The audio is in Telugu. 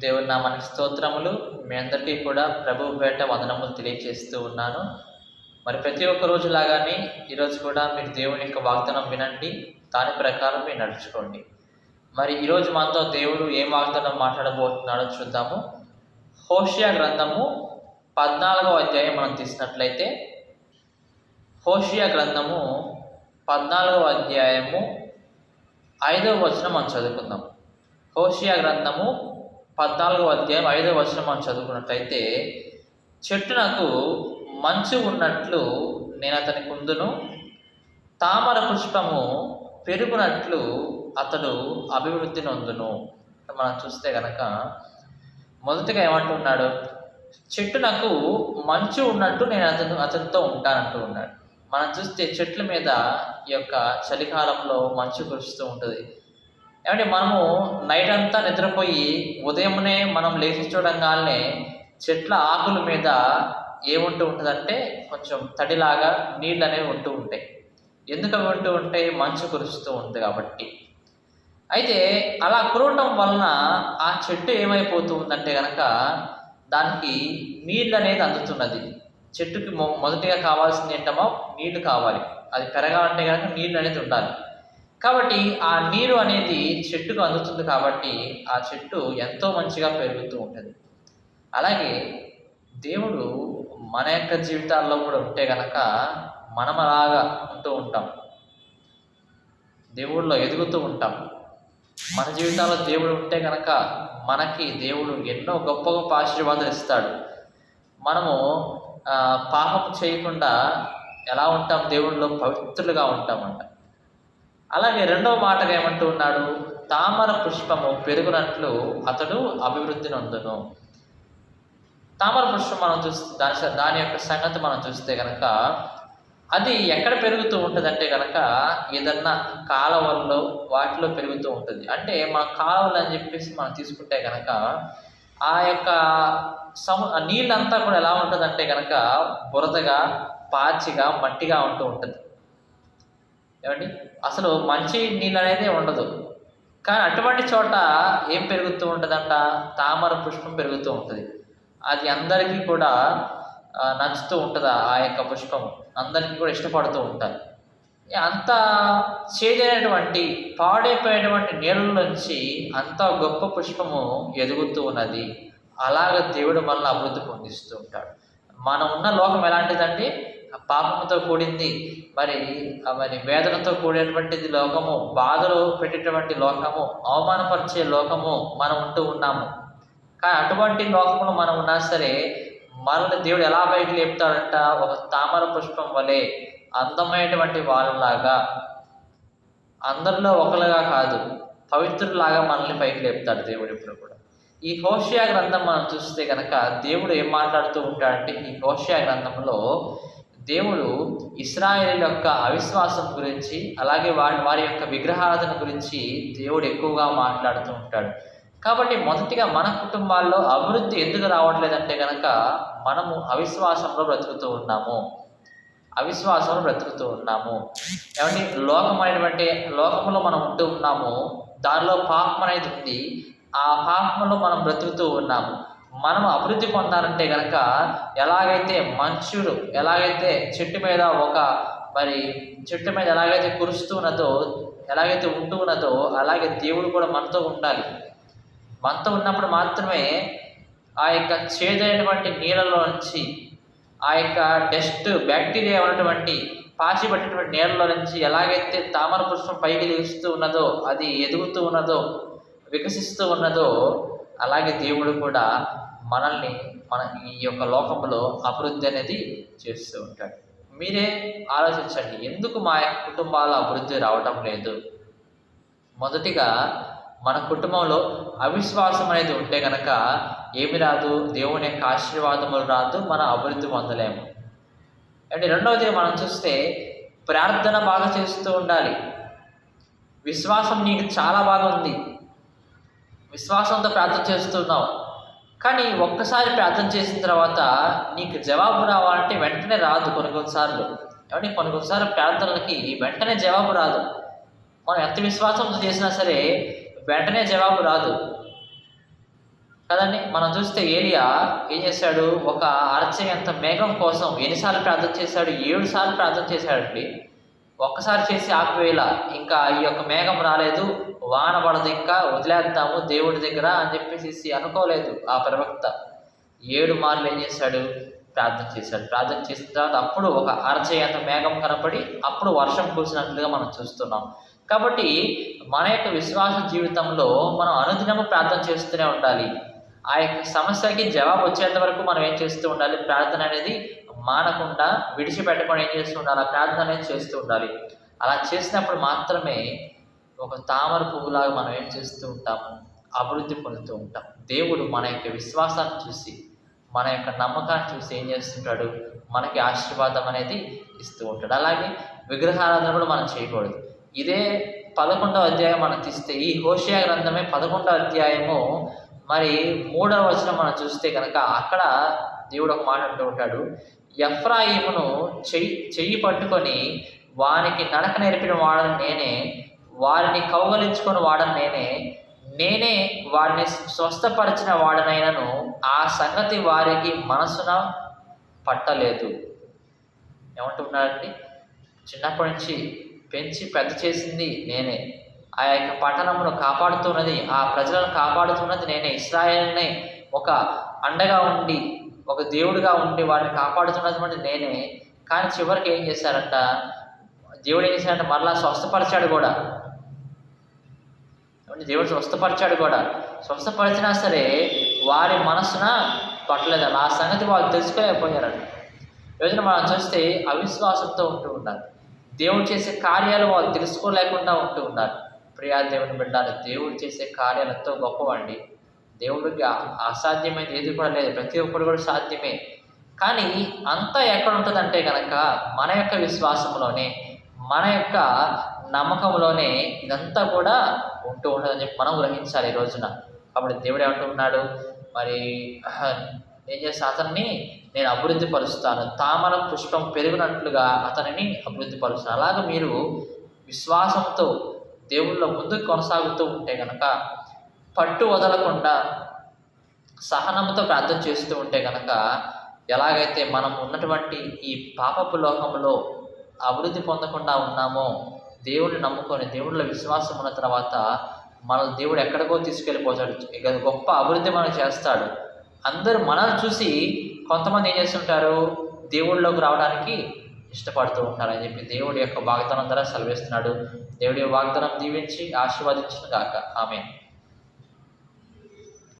దేవుని నామానికి స్తోత్రములు. మీ అందరికీ కూడా ప్రభువు పేరిట వందనములు తెలియజేస్తూ ఉన్నాను. మరి ప్రతి ఒక్క రోజు లాగానే ఈరోజు కూడా మీరు దేవుని యొక్క వాగ్దానం వినండి, దాని ప్రకారం మీరు నడుచుకోండి. మరి ఈరోజు మనతో దేవుడు ఏం వాగ్దానం మాట్లాడబోతున్నాడో చూద్దాము. హోషేయ గ్రంథము 14వ అధ్యాయం మనం తీసినట్లయితే, హోషేయ గ్రంథము 14వ అధ్యాయము 5వ వచనం మనం చదువుకుందాం. హోషేయ గ్రంథము 14వ అధ్యాయం 5వ వచనం మనం చదువుకున్నట్లయితే, చెట్టునకు మంచు ఉన్నట్లు నేను అతని కుందును, తామర పుష్పము పెరుగునట్లు అతడు అభివృద్ధి నొందును. మనం చూస్తే కనుక మొదటిగా ఏమంటున్నాడు? చెట్టునకు మంచు ఉన్నట్టు నేను అతనితో ఉంటానంటూ ఉన్నాడు. మనం చూస్తే చెట్ల మీద ఈ యొక్క చలికాలంలో మంచు కురుస్తూ ఉంటుంది. ఏమంటే మనము నైట్ అంతా నిద్రపోయి ఉదయమునే మనం లేచి చూడంగానే చెట్ల ఆకుల మీద ఏముంటూ ఉంటుందంటే కొంచెం తడిలాగా నీళ్ళు అనేవి ఉంటూ ఉంటాయి. ఎందుకు అవి ఉంటూ ఉంటాయి? మంచు కురుస్తూ ఉంటుంది కాబట్టి. అయితే అలా కురవటం వలన ఆ చెట్టు ఏమైపోతూ ఉందంటే కనుక దానికి నీళ్ళు అనేది అందుతున్నది. చెట్టుకి మొదటిగా కావాల్సింది ఏంటమ్మా? నీళ్లు కావాలి. అది పెరగాలంటే కనుక నీళ్ళు అనేది ఉండాలి. కాబట్టి ఆ నీరు అనేది చెట్టుకు అందుతుంది కాబట్టి ఆ చెట్టు ఎంతో మంచిగా పెరుగుతూ ఉంటుంది. అలాగే దేవుడు మన యొక్క జీవితాల్లో కూడా ఉంటే కనుక మనం అలాగా ఉంటూ ఉంటాం, దేవుళ్ళలో ఎదుగుతూ ఉంటాం. మన జీవితాల్లో దేవుడు ఉంటే కనుక మనకి దేవుడు ఎన్నో గొప్ప గొప్ప ఆశీర్వాదాలు ఇస్తాడు. మనము పాపం చేయకుండా ఎలా ఉంటాం? దేవుళ్ళలో పవిత్రులుగా ఉంటామంట. అలాగే రెండవ మాటగా ఏమంటూ ఉన్నాడు? తామర పుష్పము పెరుగునట్లు అతడు అభివృద్ధి నొందును. తామర పుష్పం మనం చూస్తే దాని యొక్క సంగతి మనం చూస్తే కనుక అది ఎక్కడ పెరుగుతూ ఉంటుందంటే కనుక ఏదన్నా కాలువల్లో వాటిలో పెరుగుతూ ఉంటుంది. అంటే మన కాలువలు అని చెప్పేసి మనం తీసుకుంటే కనుక ఆ యొక్క నీళ్ళంతా కూడా ఎలా ఉంటుందంటే కనుక బురదగా, పాచిగా, మట్టిగా ఉంటూ ఉంటుంది. ఏమండి, అసలు మంచి నీళ్ళు అనేది ఉండదు. కానీ అటువంటి చోట ఏం పెరుగుతూ ఉంటుందంట? తామర పుష్పం పెరుగుతూ ఉంటుంది. అది అందరికీ కూడా నచ్చుతూ ఉంటుంది. ఆ యొక్క పుష్పం అందరికీ కూడా ఇష్టపడుతూ ఉంటారు. అంత చేదైనటువంటి పాడైపోయేటువంటి నీళ్ళ నుంచి అంత గొప్ప పుష్పము ఎదుగుతూ ఉన్నది. అలాగ దేవుడు మనల్ని అభివృద్ధి పొందిస్తూ ఉంటాడు. మనం ఉన్న లోకం ఎలాంటిదంటే పాపంతో కూడింది, మరి వేదనతో కూడినటువంటిది లోకము, బాధలు పెట్టేటువంటి లోకము, అవమానపరిచే లోకము మనం ఉంటూ ఉన్నాము. కానీ అటువంటి లోకంలో మనం ఉన్నా సరే మనల్ని దేవుడు ఎలా పైకి లేపుతాడంట? ఒక తామర పుష్పం వలె అందమైనటువంటి వాళ్ళలాగా, అందరిలో ఒకరుగా కాదు, పవిత్రులాగా మనల్ని పైకి లేపుతాడు దేవుడు ఎప్పుడు కూడా. ఈ హోషేయ గ్రంథం మనం చూస్తే కనుక దేవుడు ఏం మాట్లాడుతూ ఉంటాడంటే, ఈ హోషేయ గ్రంథంలో దేవుడు ఇశ్రాయేలు యొక్క అవిశ్వాసం గురించి, అలాగే వారి యొక్క విగ్రహారాధన గురించి దేవుడు ఎక్కువగా మాట్లాడుతూ ఉంటాడు. కాబట్టి మొదటిగా మన కుటుంబాల్లో అభివృద్ధి ఎందుకు రావట్లేదంటే కనుక మనము అవిశ్వాసంలో బ్రతుకుతూ ఉన్నాము. ఏమంటే లోకంలో మనం ఉంటూ ఉన్నాము. దానిలో పాపం అనేది ఉంది. ఆ పాపంలో మనం బ్రతుకుతూ ఉన్నాము. మనం అభివృద్ధి పొందాలంటే కనుక ఎలాగైతే చెట్టు మీద ఎలాగైతే కురుస్తూ ఉన్నదో, ఎలాగైతే ఉంటూ ఉన్నదో, అలాగే దేవుడు కూడా మనతో ఉండాలి. మనతో ఉన్నప్పుడు మాత్రమే ఆ యొక్క చేదైనటువంటి నీళ్ళలో నుంచి, ఆ యొక్క డస్ట్ బ్యాక్టీరియా ఉన్నటువంటి పాచి పట్టినటువంటి నీళ్ళలో నుంచి ఎలాగైతే తామర పుష్పం పైకి లేస్తూ ఉన్నదో, అది ఎదుగుతూ ఉన్నదో, వికసిస్తూ ఉన్నదో, అలాగే దేవుడు కూడా మనల్ని ఈ యొక్క లోకంలో అభివృద్ధి అనేది చేస్తూ ఉంటాడు. మీరే ఆలోచించండి, ఎందుకు మా యొక్క కుటుంబాల అభివృద్ధి రావటం లేదు? మొదటిగా మన కుటుంబంలో అవిశ్వాసం అనేది ఉంటే కనుక ఏమి రాదు? దేవుని యొక్క ఆశీర్వాదములు రాదు, మన అభివృద్ధి పొందలేము. అంటే రెండవది మనం చూస్తే ప్రార్థన బాగా చేస్తూ ఉండాలి. విశ్వాసం నీకు చాలా బాగా ఉంది, విశ్వాసంతో ప్రార్థన చేస్తున్నావు. కానీ ఒక్కసారి ప్రార్థన చేసిన తర్వాత నీకు జవాబు రావాలంటే వెంటనే రాదు. కొన్నిసార్లు ప్రార్థనలకి వెంటనే జవాబు రాదు. మనం ఎంత విశ్వాసంతో చేసినా సరే వెంటనే జవాబు రాదు. కదండి. మనం చూస్తే ఏలియా ఏం చేశాడు, ఒక అరచేయంత మేఘం కోసం ఎన్నిసార్లు ప్రార్థన చేశాడు? 7 సార్లు ప్రార్థన చేశాడండి. ఒక్కసారి చేసి ఆపివేయాల, ఇంకా ఈ యొక్క మేఘం రాలేదు, వాన పడదు, ఇంకా వదిలేద్దాము దేవుడి దగ్గర అని చెప్పేసి అనుకోలేదు ఆ ప్రవక్త. 7 మార్లు ఏం చేశాడు, ప్రార్థన చేశాడు. ప్రార్థన చేసిన తర్వాత అప్పుడు ఒక అరచేయంత మేఘం కనపడి అప్పుడు వర్షం కురిసినట్లుగా మనం చూస్తున్నాం. కాబట్టి మన యొక్క విశ్వాస జీవితంలో మనం అనుదినము ప్రార్థన చేస్తూనే ఉండాలి. ఆ యొక్క సమస్యకి జవాబు వచ్చేంత వరకు మనం ఏం చేస్తూ ఉండాలి, ప్రార్థన అనేది మానకుండా విడిచిపెట్టకుండా ఏం చేస్తూ ఉండాలి, ఆ ప్రార్థన అనేది చేస్తూ ఉండాలి. అలా చేసినప్పుడు మాత్రమే ఒక తామర పువ్వులాగా మనం ఏం చేస్తూ ఉంటాము, అభివృద్ధి పొందుతూ ఉంటాం. దేవుడు మన యొక్క విశ్వాసాన్ని చూసి, మన యొక్క నమ్మకాన్ని చూసి ఏం చేస్తుంటాడు, మనకి ఆశీర్వాదం అనేది ఇస్తూ ఉంటాడు. అలాగే విగ్రహారాధన కూడా మనం చేయకూడదు. ఇదే 11వ అధ్యాయం మనం తీస్తే, ఈ హోషేయ గ్రంథమే 11వ అధ్యాయము మరి 3వ వచనం మనం చూస్తే కనుక అక్కడ దేవుడు ఒక మాట అంటూ ఉంటాడు, ఎఫ్రాయిమును చెయ్యి పట్టుకొని వానికి నడక నేర్పిన వాడని నేనే, వారిని కౌగలించుకొని వాడని నేనే వారిని స్వస్థపరిచిన వాడనైనను ఆ సంగతి వారికి మనసున పట్టలేదు. ఏమంటున్నాడండి, చిన్నప్పటి నుంచి పెంచి పెద్ద చేసింది నేనే, ఆ యొక్క పట్టణమును కాపాడుతున్నది, ఆ ప్రజలను కాపాడుతున్నది నేనే, ఇశ్రాయేలునే ఒక అండగా ఉండి ఒక దేవుడిగా ఉండి వారిని కాపాడుతున్నది నేనే. కానీ చివరికి ఏం చేశారంట, దేవుడు ఏం చేశాడంటే మరలా స్వస్థపరిచాడు కూడా. దేవుడు స్వస్థపరిచాడు కూడా. స్వస్థపరిచినా సరే వారి మనసున పట్టలేదు. ఆ సంగతి వాళ్ళు తెలుసుకోలేకపోయారంట. ఈరోజున మనం చూస్తే అవిశ్వాసంతో ఉంటూ ఉన్నారు. దేవుడు చేసే కార్యాలు వాళ్ళు తెలుసుకోలేకుండా ఉంటూ ఉన్నారు. ప్రియా దేవుని బిడ్డలు, దేవుడు చేసే కార్యాలు ఎంతో గొప్పవండి. దేవుడికి అసాధ్యమైనది ఏది కూడా లేదు, ప్రతి ఒక్కరు కూడా సాధ్యమే. కానీ అంతా ఎక్కడ ఉంటుందంటే కనుక మన యొక్క విశ్వాసంలోనే, మన యొక్క నమ్మకంలోనే ఇదంతా కూడా ఉంటూ ఉంటుందని చెప్పి మనం గ్రహించాలి ఈ రోజున. కాబట్టి దేవుడు ఏమంటూ ఉన్నాడు, మరి ఏం చేస్తా, అతన్ని నేను అభివృద్ధి పరుస్తాను, తామర పుష్పం పెరిగినట్లుగా అతనిని అభివృద్ధి పరుస్తాను. అలాగే మీరు విశ్వాసంతో దేవుళ్ళ ముందుకు కొనసాగుతూ ఉంటే కనుక, పట్టు వదలకుండా సహనంతో ప్రార్థన చేస్తూ ఉంటే కనుక, ఎలాగైతే మనం ఉన్నటువంటి ఈ పాపపు లోకంలో అభివృద్ధి పొందకుండా ఉన్నామో, దేవుడిని నమ్ముకొని దేవుళ్ళ విశ్వాసం ఉన్న తర్వాత మన దేవుడు ఎక్కడికో తీసుకెళ్ళిపోతాడు, ఇక గొప్ప అభివృద్ధి మనకు చేస్తాడు. అందరూ మనల్ని చూసి కొంతమంది ఏం చేస్తుంటారు, దేవుళ్ళలోకి రావడానికి ఇష్టపడుతూ ఉంటారని చెప్పి దేవుడి యొక్క వాగ్దానం ద్వారా సెలవిస్తున్నాడు. దేవుడి వాగ్దానం దీవించి ఆశీర్వదించును గాక. ఆమేన్.